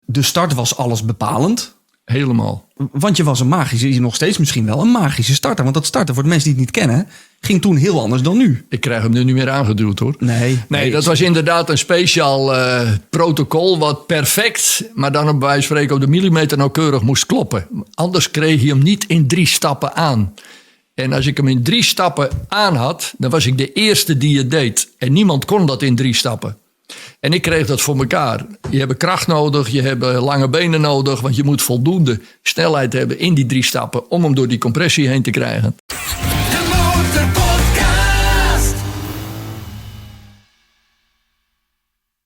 De start was alles bepalend. Helemaal. Want je was nog steeds misschien wel een magische starter. Want dat starten, voor de mensen die het niet kennen, ging toen heel anders dan nu. Ik krijg hem nu niet meer aangeduwd, hoor. Nee, dat was inderdaad een speciaal protocol wat perfect, maar dan op wijze van spreken op de millimeter nauwkeurig moest kloppen. Anders kreeg je hem niet in 3 stappen aan. En als ik hem in 3 stappen aan had, dan was ik de eerste die het deed. En niemand kon dat in 3 stappen. En ik kreeg dat voor elkaar. Je hebt kracht nodig, je hebt lange benen nodig, want je moet voldoende snelheid hebben in die 3 stappen om hem door die compressie heen te krijgen.